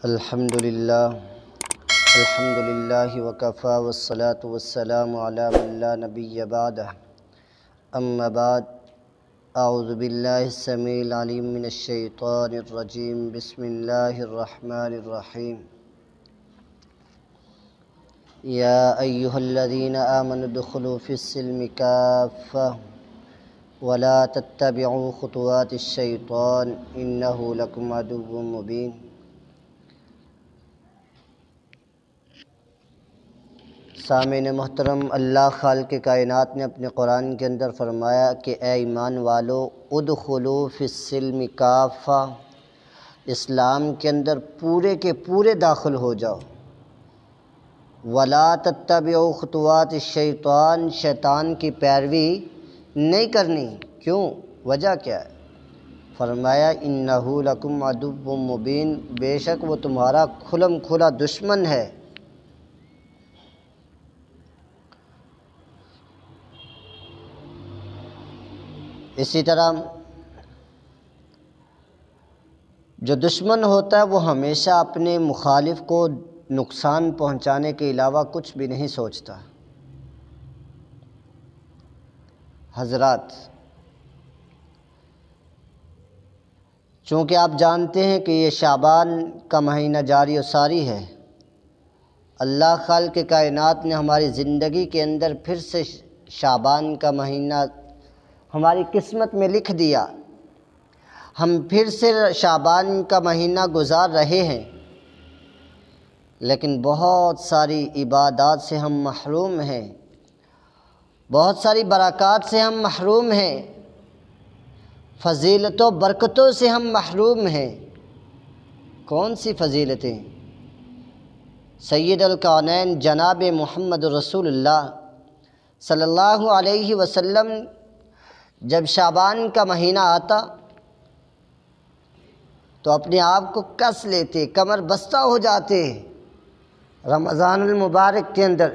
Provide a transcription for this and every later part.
الحمدللہ وکفا والصلاة والسلام علی من لا نبی بعدہ اما بعد اعوذ باللہ السمیع العلیم من الشیطان الرجیم بسم اللہ الرحمن الرحیم یا ایہا الذین آمنوا ادخلوا فی السلم کافہ ولا تتبعوا خطوات الشیطان انہ لکم عدو مبین۔ سامعین محترم، اللہ خالق کائنات نے اپنے قرآن کے اندر فرمایا کہ اے ایمان والو ادخلوا فی السلم کافہ، اسلام کے اندر پورے کے پورے داخل ہو جاؤ۔ ولا تتبعوا خطوات الشیطان، شیطان کی پیروی نہیں کرنی۔ کیوں؟ وجہ کیا ہے؟ فرمایا انہ لکم عدو مبین، بے شک وہ تمہارا کھلم کھلا دشمن ہے۔ اسی طرح جو دشمن ہوتا ہے وہ ہمیشہ اپنے مخالف کو نقصان پہنچانے کے علاوہ کچھ بھی نہیں سوچتا۔ حضرات، چونکہ آپ جانتے ہیں کہ یہ شعبان کا مہینہ جاری و ساری ہے، اللہ خالق کائنات نے ہماری زندگی کے اندر پھر سے شعبان کا مہینہ ہماری قسمت میں لکھ دیا۔ ہم پھر سے شعبان کا مہینہ گزار رہے ہیں، لیکن بہت ساری عبادات سے ہم محروم ہیں، بہت ساری برکات سے ہم محروم ہیں، فضیلتوں برکتوں سے ہم محروم ہیں۔ کون سی فضیلتیں؟ سید الکونین جناب محمد رسول اللہ صلی اللہ علیہ وسلم جب شعبان کا مہینہ آتا تو اپنے آپ کو کس لیتے، کمر بستہ ہو جاتے۔ رمضان المبارک کے اندر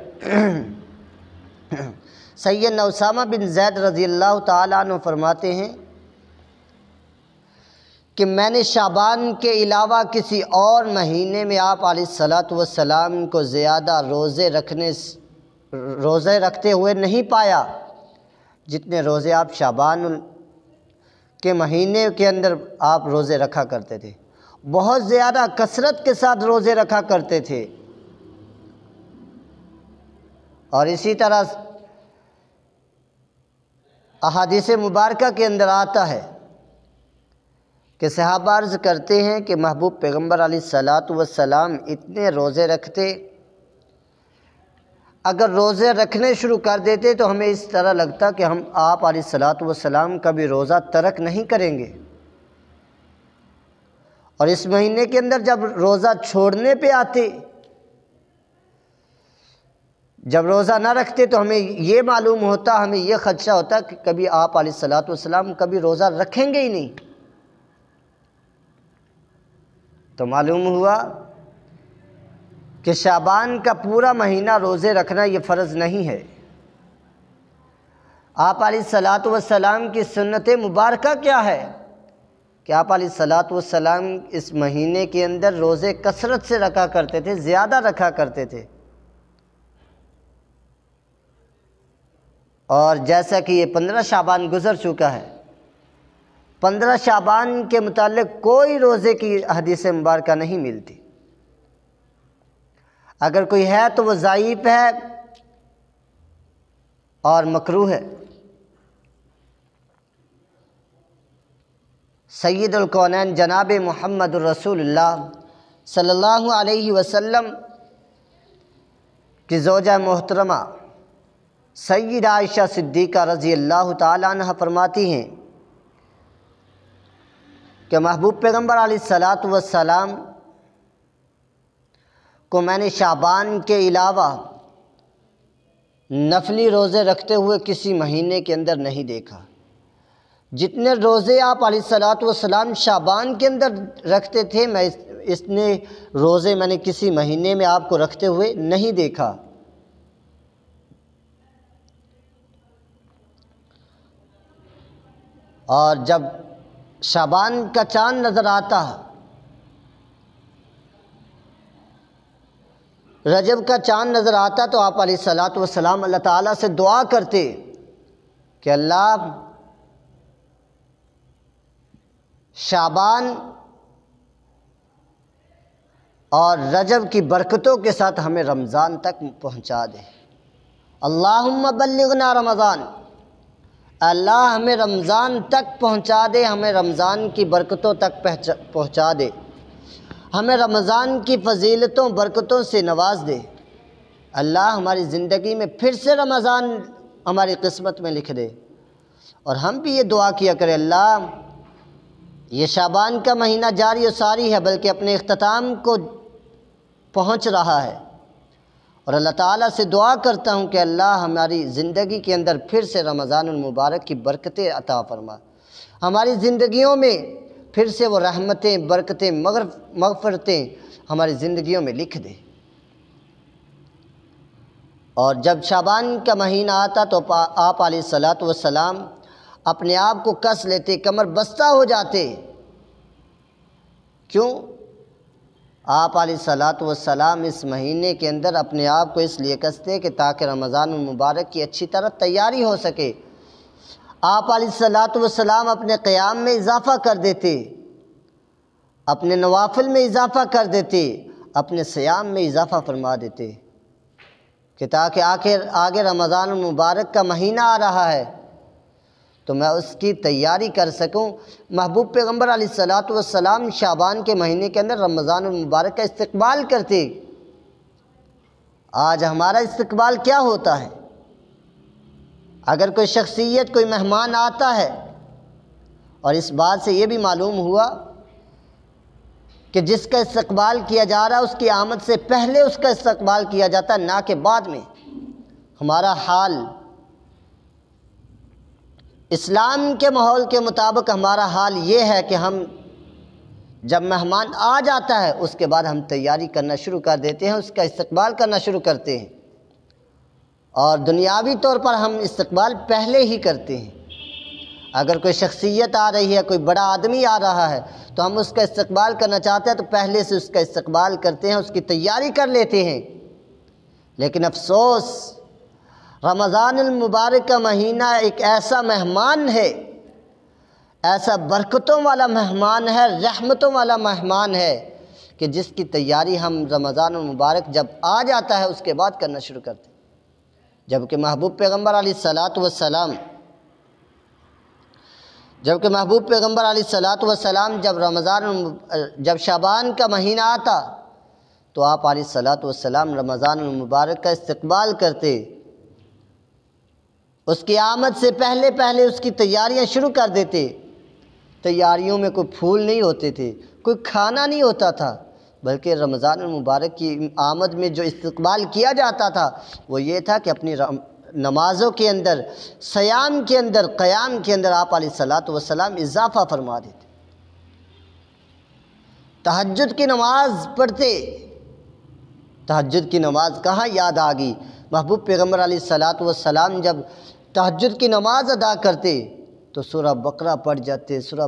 سیدنا اسامہ بن زید رضی اللہ تعالیٰ عنہ فرماتے ہیں کہ میں نے شعبان کے علاوہ کسی اور مہینے میں آپ علیہ السلام کو زیادہ روزے رکھتے ہوئے نہیں پایا جتنے روزے آپ شعبان کے مہینے کے اندر آپ روزے رکھا کرتے تھے۔ بہت زیادہ کثرت کے ساتھ روزے رکھا کرتے تھے۔ اور اسی طرح احادیث مبارکہ کے اندر آتا ہے کہ صحابہ عرض کرتے ہیں کہ محبوب پیغمبر علیہ السلام اتنے روزے رکھتے، اگر روزے رکھنے شروع کر دیتے تو ہمیں اس طرح لگتا کہ ہم آپ علیہ السلام کا بھی روزہ ترک نہیں کریں گے۔ اور اس مہینے کے اندر جب روزہ چھوڑنے پہ آتے، جب روزہ نہ رکھتے تو ہمیں یہ معلوم ہوتا، ہمیں یہ خدشہ ہوتا کہ کبھی آپ علیہ السلام کبھی روزہ رکھیں گے ہی نہیں۔ تو معلوم ہوا کہ شعبان کا پورا مہینہ روزے رکھنا یہ فرض نہیں ہے۔ آپ علیہ السلام کی سنت مبارکہ کیا ہے کہ آپ علیہ السلام اس مہینے کے اندر روزے کثرت سے رکھا کرتے تھے، زیادہ رکھا کرتے تھے۔ اور جیسا کہ یہ 15 شعبان گزر چکا ہے، 15 شعبان کے متعلق کوئی روزے کی حدیث مبارکہ نہیں ملتی۔ اگر کوئی ہے تو وہ ضعیف ہے اور مکروہ ہے۔ سید الکونین جناب محمد رسول اللہ صلی اللہ علیہ وسلم کی زوجہ محترمہ سیدہ عائشہ صدیقہ رضی اللہ تعالیٰ عنہ فرماتی ہیں کہ محبوب پیغمبر علیہ السلام کو میں نے شعبان کے علاوہ نفلی روزے رکھتے ہوئے کسی مہینے کے اندر نہیں دیکھا۔ جتنے روزے آپ علیہ السلام شعبان کے اندر رکھتے تھے، اتنے روزے میں نے کسی مہینے میں آپ کو رکھتے ہوئے نہیں دیکھا۔ اور جب شعبان کا چاند نظر آتا رجب کا چاند نظر آتا تو آپ علیہ الصلاۃ والسلام اللہ تعالیٰ سے دعا کرتے کہ اللہ شعبان اور رجب کی برکتوں کے ساتھ ہمیں رمضان تک پہنچا دے۔ اللہم بلغنا رمضان، اللہ ہمیں رمضان تک پہنچا دے، ہمیں رمضان کی برکتوں تک پہنچا دے، ہمیں رمضان کی فضیلتوں برکتوں سے نواز دے۔ اللہ ہماری زندگی میں پھر سے رمضان ہماری قسمت میں لکھ دے۔ اور ہم بھی یہ دعا کیا کریں، اللہ یہ شعبان کا مہینہ جاری و ساری ہے بلکہ اپنے اختتام کو پہنچ رہا ہے، اور اللہ تعالیٰ سے دعا کرتا ہوں کہ اللہ ہماری زندگی کے اندر پھر سے رمضان المبارک کی برکتیں عطا فرما، ہماری زندگیوں میں پھر سے وہ رحمتیں، برکتیں، مغفرتیں ہماری زندگیوں میں لکھ دے۔ اور جب شعبان کا مہینہ آتا تو آپ علیہ الصلاۃ والسلام اپنے آپ کو کس لیتے، کمر بستہ ہو جاتے۔ کیوں؟ آپ علیہ الصلاۃ والسلام اس مہینے کے اندر اپنے آپ کو اس لیے کستے کہ تاکہ رمضان المبارک کی اچھی طرح تیاری ہو سکے۔ آپ علیہ الصلاۃ والسلام اپنے قیام میں اضافہ کر دیتے، اپنے نوافل میں اضافہ کر دیتے، اپنے صیام میں اضافہ فرما دیتے کہ تاکہ آگے رمضان المبارک کا مہینہ آ رہا ہے تو میں اس کی تیاری کر سکوں۔ محبوب پیغمبر علیہ الصلاۃ والسلام شعبان کے مہینے کے اندر رمضان المبارک کا استقبال کرتے۔ آج ہمارا استقبال کیا ہوتا ہے؟ اگر کوئی شخصیت، کوئی مہمان آتا ہے، اور اس بات سے یہ بھی معلوم ہوا کہ جس کا استقبال کیا جا رہا ہے اس کی آمد سے پہلے اس کا استقبال کیا جاتا ہے، نہ کہ بعد میں، ہمارا حال اسلام کے ماحول کے مطابق ہمارا حال یہ ہے کہ ہم جب مہمان آ جاتا ہے اس کے بعد ہم تیاری کرنا شروع کر دیتے ہیں، اس کا استقبال کرنا شروع کرتے ہیں، اور دنیاوی طور پر ہم استقبال پہلے ہی کرتے ہیں۔ اگر کوئی شخصیت آ رہی ہے، کوئی بڑا آدمی آ رہا ہے تو ہم اس کا استقبال کرنا چاہتے ہیں تو پہلے سے اس کا استقبال کرتے ہیں، اس کی تیاری کر لیتے ہیں۔ لیکن افسوس، رمضان المبارک کا مہینہ ایک ایسا مہمان ہے، ایسا برکتوں والا مہمان ہے، رحمتوں والا مہمان ہے کہ جس کی تیاری ہم رمضان المبارک جب آ جاتا ہے اس کے بعد کرنا شروع کرتے ہیں۔ جبکہ محبوب پیغمبر علیہ الصلاۃ والسلام جب شعبان کا مہینہ آتا تو آپ علیہ الصلاۃ والسلام رمضان المبارک کا استقبال کرتے، اس کی آمد سے پہلے اس کی تیاریاں شروع کر دیتے۔ تیاریوں میں کوئی پھول نہیں ہوتے تھے، کوئی کھانا نہیں ہوتا تھا، بلکہ رمضان المبارک کی آمد میں جو استقبال کیا جاتا تھا وہ یہ تھا کہ اپنی نمازوں کے اندر، صیام کے اندر، قیام کے اندر آپ علیہ الصلاۃ والسلام اضافہ فرما دیتے، تہجد کی نماز پڑھتے۔ تہجد کی نماز کہاں یاد آ گئی؟ محبوب پیغمبر علیہ الصلاۃ والسلام جب تہجد کی نماز ادا کرتے تو سورہ بقرہ پڑھ جاتے، سورہ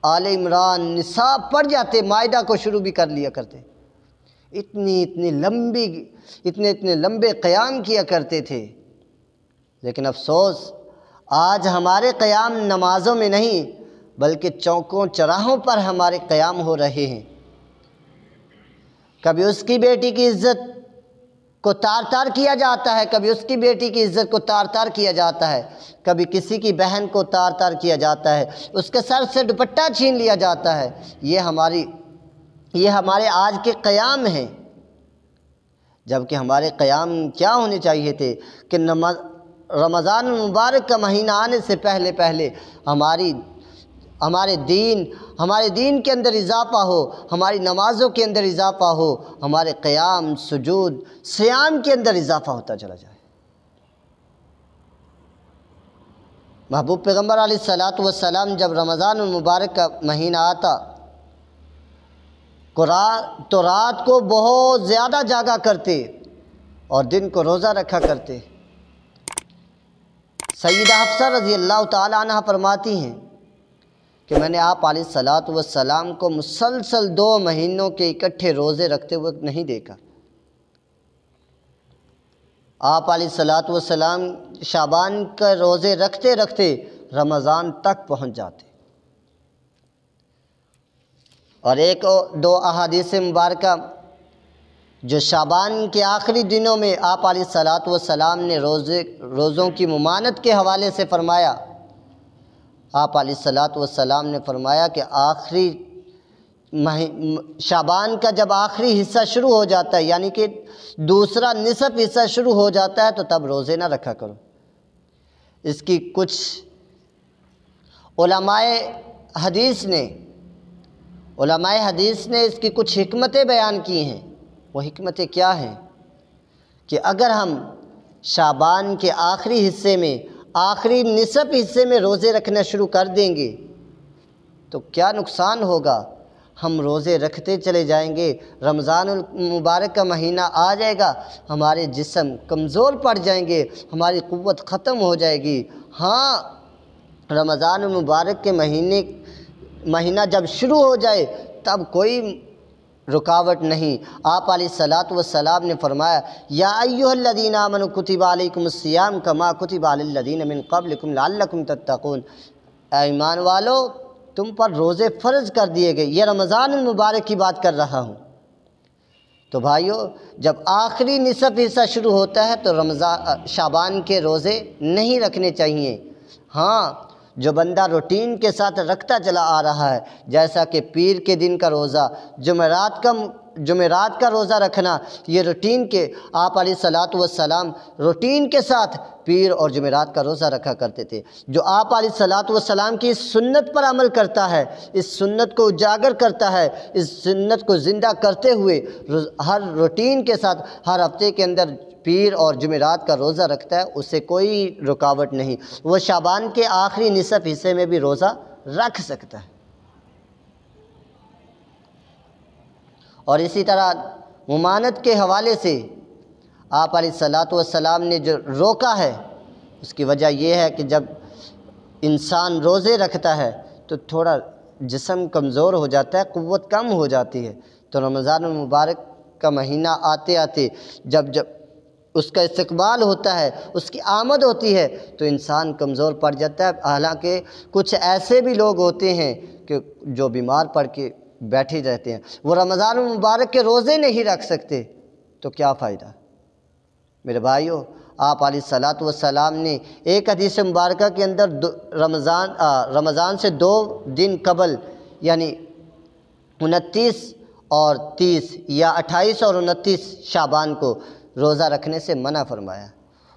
آل عمران، نساء پڑھ جاتے، مائدہ کو شروع بھی کر لیا کرتے۔ اتنے لمبے قیام کیا کرتے تھے۔ لیکن افسوس، آج ہمارے قیام نمازوں میں نہیں بلکہ چوکوں چراہوں پر ہمارے قیام ہو رہے ہیں۔ کبھی اس کی بیٹی کی عزت کو تار تار کیا جاتا ہے، کبھی اس کی بیٹی کی عزت کو تار تار کیا جاتا ہے، کبھی کسی کی بہن کو تار تار کیا جاتا ہے، اس کے سر سے دوپٹہ چھین لیا جاتا ہے۔ یہ ہمارے آج کے قیام ہیں، جبکہ ہمارے قیام کیا ہونے چاہیے تھے کہ رمضان المبارک کا مہینہ آنے سے پہلے ہمارے دین کے اندر اضافہ ہو، ہماری نمازوں کے اندر اضافہ ہو، ہمارے قیام، سجود، صیام کے اندر اضافہ ہوتا چلا جائے۔ محبوب پیغمبر علیہ الصلاۃ والسلام جب رمضان المبارک کا مہینہ آتا تو رات کو بہت زیادہ جاگا کرتے اور دن کو روزہ رکھا کرتے۔ سیدہ حفصہ رضی اللہ تعالی عنہ فرماتی ہیں کہ میں نے آپ علیہ الصلاۃ والسلام کو مسلسل 2 مہینوں کے اکٹھے روزے رکھتے ہوئے نہیں دیکھا۔ آپ علیہ الصلوۃ والسلام شعبان کے روزے رکھتے رکھتے رمضان تک پہنچ جاتے۔ اور ایک دو احادیث مبارکہ جو شعبان کے آخری دنوں میں آپ علیہ الصلوۃ والسلام نے روزوں کی ممانت کے حوالے سے فرمایا۔ آپ علیہ الصلوۃ والسلام نے فرمایا کہ آخری شعبان کا جب آخری حصہ شروع ہو جاتا ہے، یعنی کہ دوسرا نصف حصہ شروع ہو جاتا ہے، تو تب روزے نہ رکھا کرو۔ اس کی کچھ علماء حدیث نے اس کی کچھ حکمتیں بیان کی ہیں۔ وہ حکمتیں کیا ہیں کہ اگر ہم شعبان کے آخری حصے میں، آخری نصف حصے میں روزے رکھنا شروع کر دیں گے تو کیا نقصان ہوگا؟ ہم روزے رکھتے چلے جائیں گے، رمضان المبارک کا مہینہ آ جائے گا، ہمارے جسم کمزور پڑ جائیں گے، ہماری قوت ختم ہو جائے گی۔ ہاں، رمضان المبارک کے مہینہ جب شروع ہو جائے تب کوئی رکاوٹ نہیں۔ آپ علیہ الصلوۃ والسلام نے فرمایا، یا ایھا الذین آمنوا کتب علیکم الصیام کما کتب علی الذین من قبلکم لعلکم تتقون۔ اے ایمان والو، تم پر روزے فرض کر دیے گئے۔ یہ رمضان المبارک کی بات کر رہا ہوں۔ تو بھائیو، جب آخری نصف حصہ شروع ہوتا ہے تو شعبان کے روزے نہیں رکھنے چاہیے۔ ہاں، جو بندہ روٹین کے ساتھ رکھتا چلا آ رہا ہے، جیسا کہ پیر کے دن کا روزہ، جمعرات کا روزہ رکھنا، یہ روٹین کے آپ علیہ الصلوۃ والسلام روٹین کے ساتھ پیر اور جمعرات کا روزہ رکھا کرتے تھے۔ جو آپ علیہ الصلوۃ والسلام کی اس سنت پر عمل کرتا ہے، اس سنت کو اجاگر کرتا ہے، اس سنت کو زندہ کرتے ہوئے ہر روٹین کے ساتھ ہر ہفتے کے اندر پیر اور جمعرات کا روزہ رکھتا ہے، اسے کوئی رکاوٹ نہیں، وہ شعبان کے آخری نصف حصے میں بھی روزہ رکھ سکتا ہے۔ اور اسی طرح ممانت کے حوالے سے آپ علیہ الصلوۃ والسلام نے جو روکا ہے، اس کی وجہ یہ ہے کہ جب انسان روزے رکھتا ہے تو تھوڑا جسم کمزور ہو جاتا ہے، قوت کم ہو جاتی ہے۔ تو رمضان المبارک کا مہینہ آتے آتے جب اس کا استقبال ہوتا ہے، اس کی آمد ہوتی ہے، تو انسان کمزور پڑ جاتا ہے۔ حالانکہ کچھ ایسے بھی لوگ ہوتے ہیں کہ جو بیمار پڑ کے بیٹھے رہتے ہیں، وہ رمضان المبارک کے روزے نہیں رکھ سکتے، تو کیا فائدہ؟ میرے بھائیو، آپ علیہ الصلوۃ والسلام نے ایک حدیث مبارکہ کے اندر رمضان سے 2 دن قبل، یعنی 29 اور 30 یا 28 اور 29 شعبان کو روزہ رکھنے سے منع فرمایا۔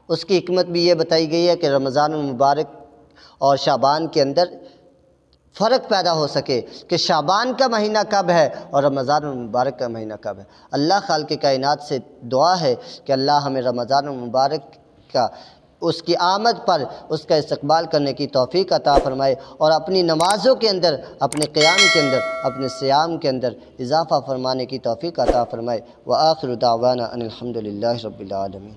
اس کی حکمت بھی یہ بتائی گئی ہے کہ رمضان المبارک اور شعبان کے اندر فرق پیدا ہو سکے کہ شعبان کا مہینہ کب ہے اور رمضان المبارک کا مہینہ کب ہے۔ اللہ خالق کائنات سے دعا ہے کہ اللہ ہمیں رمضان المبارک کا اس کی آمد پر اس کا استقبال کرنے کی توفیق عطا فرمائے، اور اپنی نمازوں کے اندر، اپنے قیام کے اندر، اپنے صیام کے اندر اضافہ فرمانے کی توفیق عطا فرمائے۔ وآخر دعوانا ان الحمد للہ رب العالمین۔